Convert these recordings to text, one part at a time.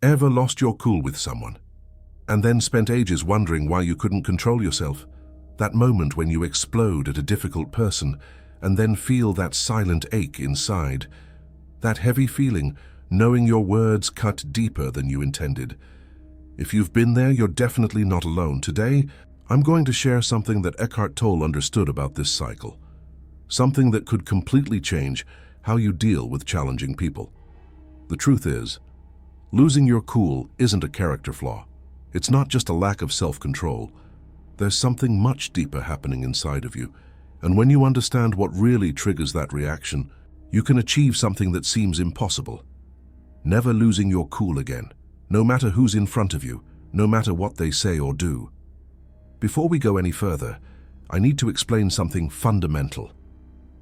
Ever lost your cool with someone, and then spent ages wondering why you couldn't control yourself? That moment when you explode at a difficult person, and then feel that silent ache inside. That heavy feeling, knowing your words cut deeper than you intended. If you've been there, you're definitely not alone. Today, I'm going to share something that Eckhart Tolle understood about this cycle. Something that could completely change how you deal with challenging people. The truth is, losing your cool isn't a character flaw. It's not just a lack of self-control. There's something much deeper happening inside of you. And when you understand what really triggers that reaction, you can achieve something that seems impossible. Never losing your cool again, no matter who's in front of you, no matter what they say or do. Before we go any further, I need to explain something fundamental.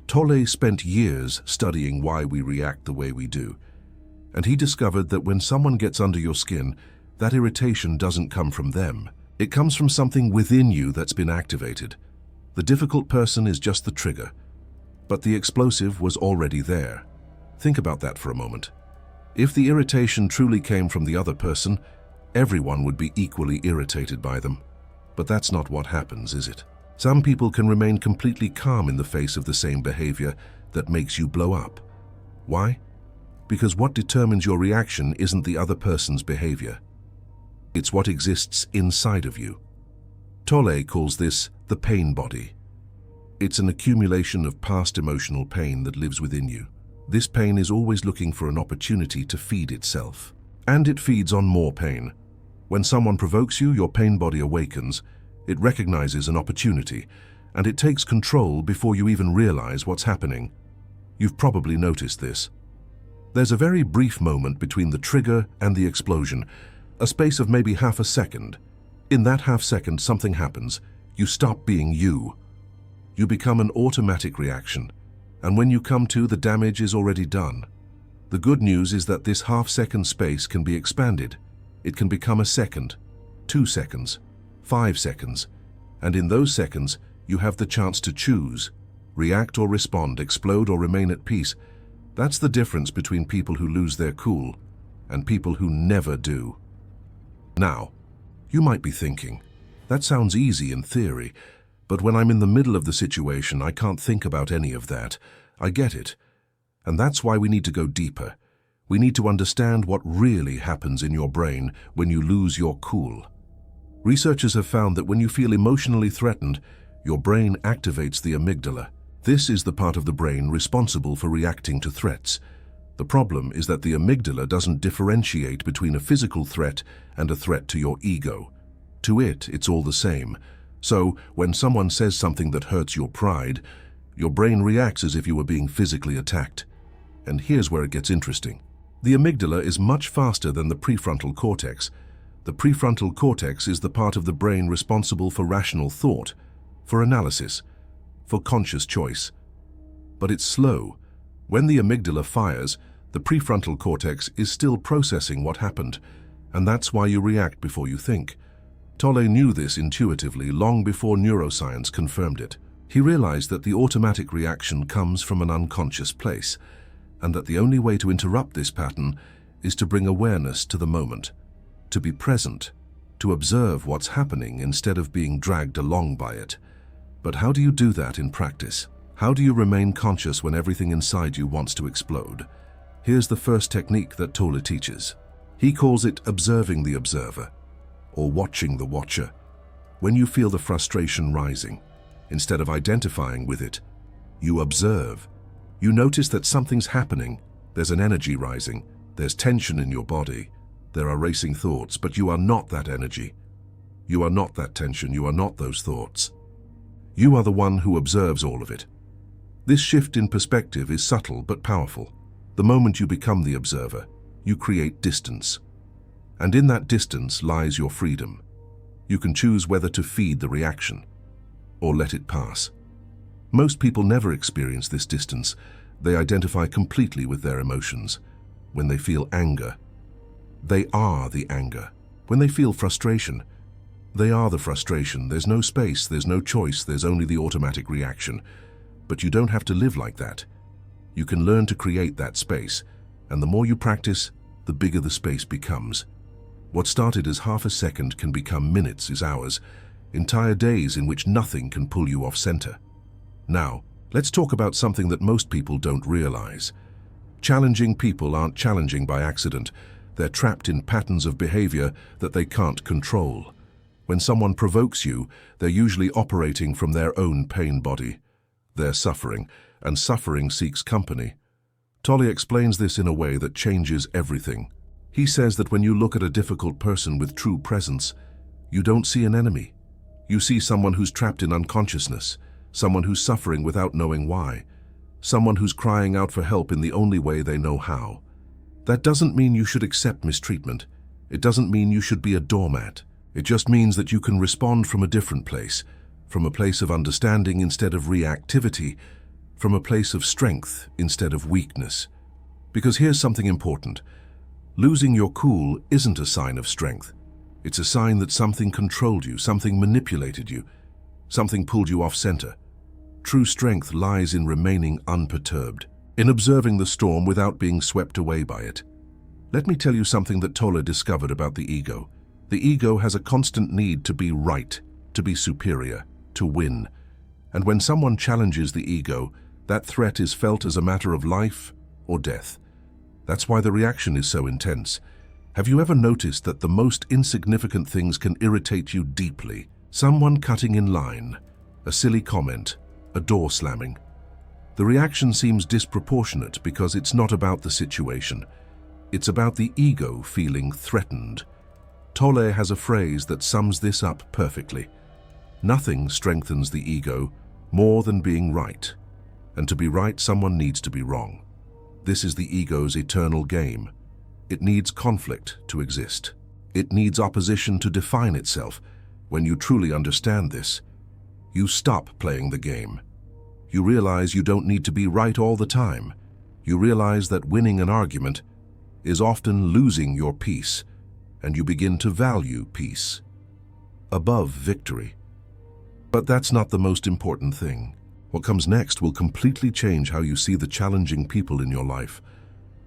Tolle spent years studying why we react the way we do. And he discovered that when someone gets under your skin, that irritation doesn't come from them. It comes from something within you that's been activated. The difficult person is just the trigger, but the explosive was already there. Think about that for a moment. If the irritation truly came from the other person, everyone would be equally irritated by them. But that's not what happens, is it? Some people can remain completely calm in the face of the same behavior that makes you blow up. Why? Because what determines your reaction isn't the other person's behavior. It's what exists inside of you. Tolle calls this the pain body. It's an accumulation of past emotional pain that lives within you. This pain is always looking for an opportunity to feed itself. And it feeds on more pain. When someone provokes you, your pain body awakens. It recognizes an opportunity, and it takes control before you even realize what's happening. You've probably noticed this. There's a very brief moment between the trigger and the explosion, a space of maybe half a second. In that half second, something happens. You stop being you. You become an automatic reaction, and when you come to, the damage is already done. The good news is that this half-second space can be expanded. It can become a second, 2 seconds, 5 seconds, and in those seconds, you have the chance to choose, react or respond, explode or remain at peace. That's the difference between people who lose their cool and people who never do. Now, you might be thinking, that sounds easy in theory, but when I'm in the middle of the situation, I can't think about any of that. I get it. And that's why we need to go deeper. We need to understand what really happens in your brain when you lose your cool. Researchers have found that when you feel emotionally threatened, your brain activates the amygdala. This is the part of the brain responsible for reacting to threats. The problem is that the amygdala doesn't differentiate between a physical threat and a threat to your ego. To it, it's all the same. So, when someone says something that hurts your pride, your brain reacts as if you were being physically attacked. And here's where it gets interesting. The amygdala is much faster than the prefrontal cortex. The prefrontal cortex is the part of the brain responsible for rational thought, for analysis, for conscious choice. But it's slow. When the amygdala fires, the prefrontal cortex is still processing what happened, and that's why you react before you think. Tolle knew this intuitively long before neuroscience confirmed it. He realized that the automatic reaction comes from an unconscious place, and that the only way to interrupt this pattern is to bring awareness to the moment, to be present, to observe what's happening instead of being dragged along by it. But how do you do that in practice? How do you remain conscious when everything inside you wants to explode? Here's the first technique that Tolle teaches. He calls it observing the observer, or watching the watcher. When you feel the frustration rising, instead of identifying with it, you observe. You notice that something's happening. There's an energy rising. There's tension in your body. There are racing thoughts, but you are not that energy. You are not that tension. You are not those thoughts. You are the one who observes all of it. This shift in perspective is subtle but powerful. The moment you become the observer, you create distance. And in that distance lies your freedom. You can choose whether to feed the reaction or let it pass. Most people never experience this distance. They identify completely with their emotions. When they feel anger, they are the anger. When they feel frustration, they are the frustration. There's no space, there's no choice, there's only the automatic reaction. But you don't have to live like that. You can learn to create that space, and the more you practice, the bigger the space becomes. What started as half a second can become minutes, is hours, entire days in which nothing can pull you off center. Now, let's talk about something that most people don't realize. Challenging people aren't challenging by accident. They're trapped in patterns of behavior that they can't control. When someone provokes you, they're usually operating from their own pain body. They're suffering, and suffering seeks company. Tolle explains this in a way that changes everything. He says that when you look at a difficult person with true presence, you don't see an enemy. You see someone who's trapped in unconsciousness, someone who's suffering without knowing why, someone who's crying out for help in the only way they know how. That doesn't mean you should accept mistreatment. It doesn't mean you should be a doormat. It just means that you can respond from a different place, from a place of understanding instead of reactivity, from a place of strength instead of weakness. Because here's something important. Losing your cool isn't a sign of strength. It's a sign that something controlled you, something manipulated you, something pulled you off center. True strength lies in remaining unperturbed, in observing the storm without being swept away by it. Let me tell you something that Tolle discovered about the ego. The ego has a constant need to be right, to be superior, to win. And when someone challenges the ego, that threat is felt as a matter of life or death. That's why the reaction is so intense. Have you ever noticed that the most insignificant things can irritate you deeply? Someone cutting in line, a silly comment, a door slamming. The reaction seems disproportionate because it's not about the situation. It's about the ego feeling threatened. Tolle has a phrase that sums this up perfectly. Nothing strengthens the ego more than being right. And to be right, someone needs to be wrong. This is the ego's eternal game. It needs conflict to exist. It needs opposition to define itself. When you truly understand this, you stop playing the game. You realize you don't need to be right all the time. You realize that winning an argument is often losing your peace, and you begin to value peace above victory. But that's not the most important thing. What comes next will completely change how you see the challenging people in your life.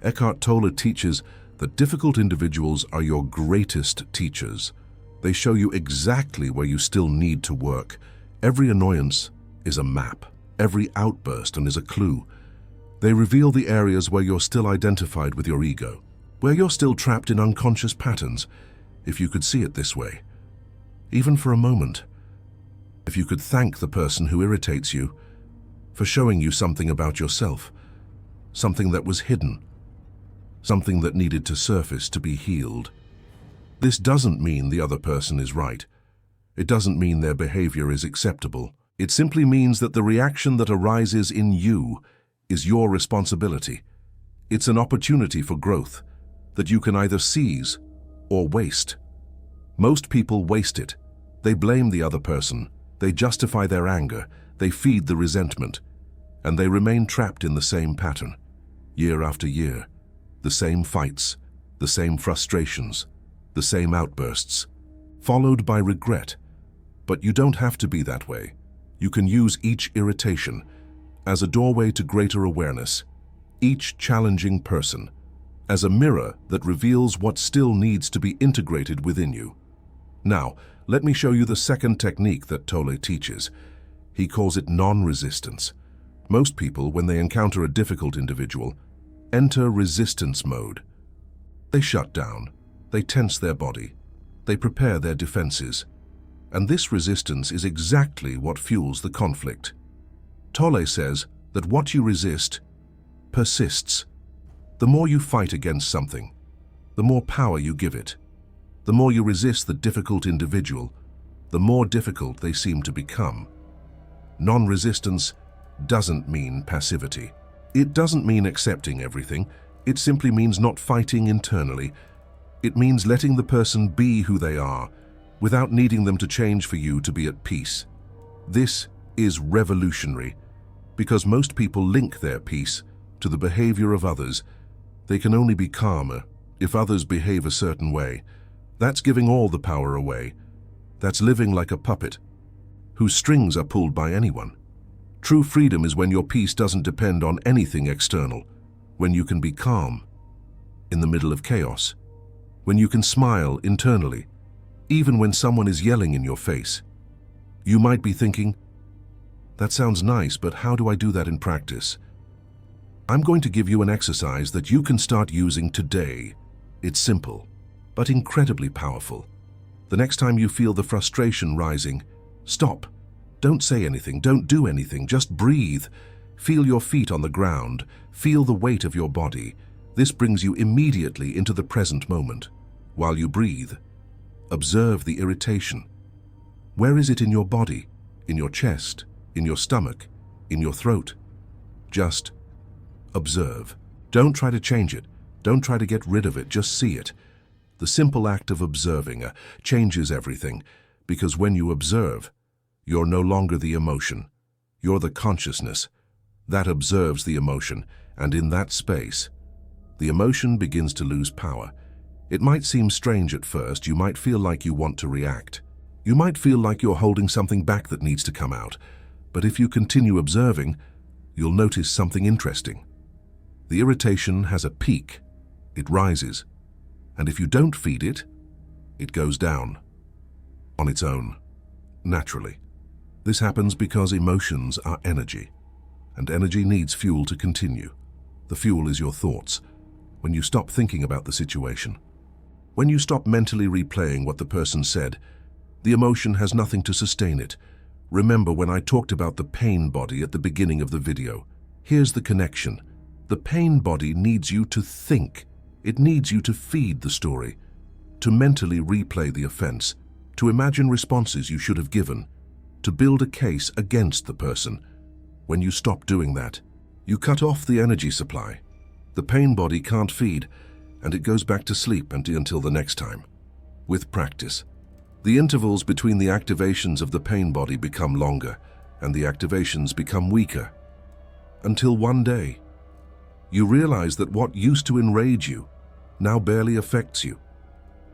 Eckhart Tolle teaches that difficult individuals are your greatest teachers. They show you exactly where you still need to work. Every annoyance is a map. Every outburst is a clue. They reveal the areas where you're still identified with your ego, where you're still trapped in unconscious patterns, if you could see it this way. Even for a moment, if you could thank the person who irritates you for showing you something about yourself, something that was hidden, something that needed to surface to be healed. This doesn't mean the other person is right. It doesn't mean their behavior is acceptable. It simply means that the reaction that arises in you is your responsibility. It's an opportunity for growth that you can either seize or waste. Most people waste it. They blame the other person. They justify their anger. They feed the resentment. And they remain trapped in the same pattern, year after year. The same fights, the same frustrations, the same outbursts, followed by regret. But you don't have to be that way. You can use each irritation as a doorway to greater awareness, each challenging person as a mirror that reveals what still needs to be integrated within you. Now, let me show you the second technique that Tolle teaches. He calls it non-resistance. Most people, when they encounter a difficult individual, enter resistance mode. They shut down, they tense their body, they prepare their defenses. And this resistance is exactly what fuels the conflict. Tolle says that what you resist persists. The more you fight against something, the more power you give it. The more you resist the difficult individual, the more difficult they seem to become. Non-resistance doesn't mean passivity. It doesn't mean accepting everything. It simply means not fighting internally. It means letting the person be who they are, without needing them to change for you to be at peace. This is revolutionary, because most people link their peace to the behavior of others. They can only be calmer if others behave a certain way. That's giving all the power away. That's living like a puppet, whose strings are pulled by anyone. True freedom is when your peace doesn't depend on anything external, when you can be calm, in the middle of chaos, when you can smile internally, even when someone is yelling in your face. You might be thinking, that sounds nice, but how do I do that in practice? I'm going to give you an exercise that you can start using today. It's simple, but incredibly powerful. The next time you feel the frustration rising, stop. Don't say anything, don't do anything, just breathe. Feel your feet on the ground, feel the weight of your body. This brings you immediately into the present moment. While you breathe, observe the irritation. Where is it in your body? In your chest? In your stomach? In your throat? Just observe. Don't try to change it. Don't try to get rid of it, just see it. The simple act of observing changes everything, because when you observe, you're no longer the emotion. You're the consciousness that observes the emotion, and in that space, the emotion begins to lose power. It might seem strange at first. You might feel like you want to react. You might feel like you're holding something back that needs to come out. But if you continue observing, you'll notice something interesting. The irritation has a peak. It rises. And if you don't feed it, it goes down on its own, naturally. This happens because emotions are energy, and energy needs fuel to continue. The fuel is your thoughts. When you stop thinking about the situation, when you stop mentally replaying what the person said, the emotion has nothing to sustain it. Remember when I talked about the pain body at the beginning of the video? Here's the connection. The pain body needs you to think. It needs you to feed the story, to mentally replay the offense, to imagine responses you should have given, to build a case against the person. When you stop doing that, you cut off the energy supply. The pain body can't feed, and it goes back to sleep until the next time. With practice, the intervals between the activations of the pain body become longer, and the activations become weaker. Until one day, you realize that what used to enrage you now barely affects you.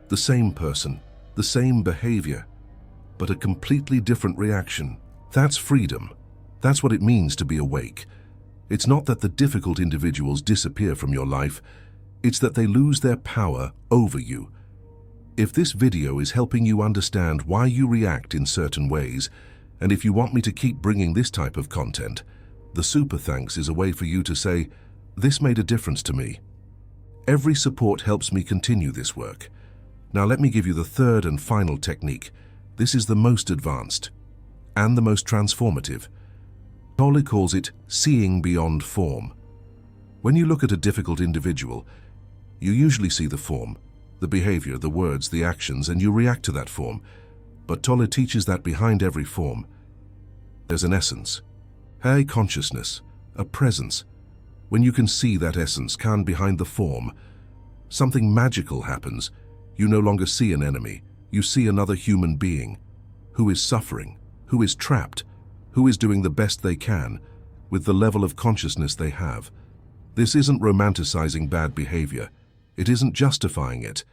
The same person, the same behavior, but a completely different reaction. That's freedom. That's what it means to be awake. It's not that the difficult individuals disappear from your life, it's that they lose their power over you. If this video is helping you understand why you react in certain ways, and if you want me to keep bringing this type of content, the super thanks is a way for you to say, this made a difference to me. Every support helps me continue this work. Now let me give you the third and final technique. This is the most advanced and the most transformative. Tolle calls it seeing beyond form. When you look at a difficult individual, you usually see the form, the behavior, the words, the actions, and you react to that form. But Tolle teaches that behind every form, there's an essence, a consciousness, a presence. When you can see that essence behind the form, something magical happens. You no longer see an enemy. You see another human being who is suffering, who is trapped, who is doing the best they can with the level of consciousness they have. This isn't romanticizing bad behavior. It isn't justifying it.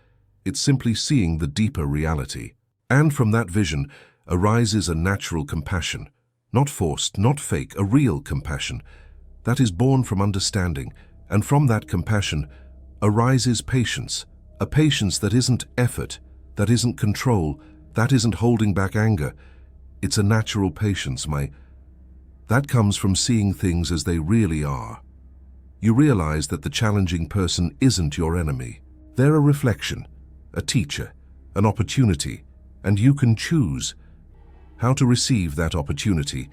It's simply seeing the deeper reality. And from that vision arises a natural compassion, not forced, not fake, a real compassion that is born from understanding. And from that compassion arises patience, a patience that isn't effort, that isn't control, that isn't holding back anger. It's a natural patience, that comes from seeing things as they really are. You realize that the challenging person isn't your enemy. They're a reflection, a teacher, an opportunity, and you can choose how to receive that opportunity.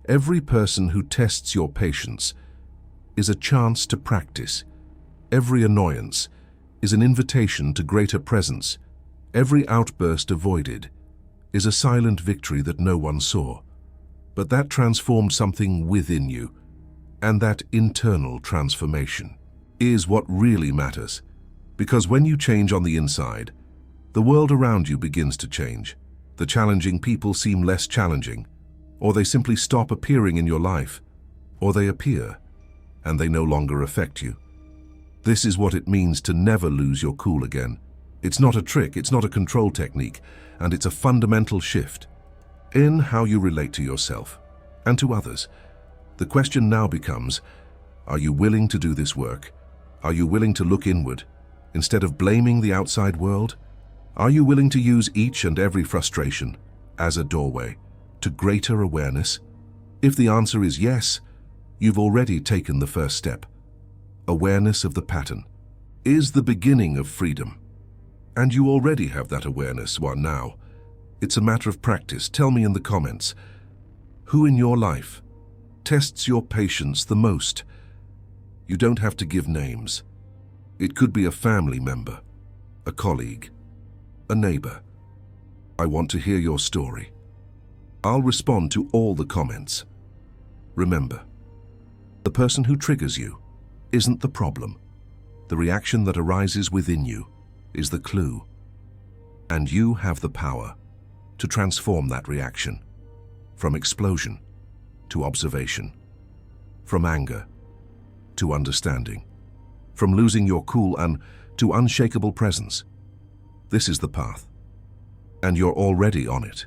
Every person who tests your patience is a chance to practice. Every annoyance is an invitation to greater presence. Every outburst avoided is a silent victory that no one saw. But that transformed something within you, and that internal transformation is what really matters. Because when you change on the inside, the world around you begins to change. The challenging people seem less challenging, or they simply stop appearing in your life, or they appear, and they no longer affect you. This is what it means to never lose your cool again. It's not a trick, it's not a control technique, and it's a fundamental shift in how you relate to yourself and to others. The question now becomes, are you willing to do this work? Are you willing to look inward Instead of blaming the outside world, are you willing to use each and every frustration as a doorway to greater awareness? If the answer is yes, you've already taken the first step. Awareness of the pattern is the beginning of freedom. And you already have that awareness now. It's a matter of practice. Tell me in the comments, who in your life tests your patience the most? You don't have to give names. It could be a family member, a colleague, a neighbor. I want to hear your story. I'll respond to all the comments. Remember, the person who triggers you isn't the problem. The reaction that arises within you is the clue. And you have the power to transform that reaction from explosion to observation, from anger to understanding, from losing your cool and to unshakable presence. This is the path, and you're already on it.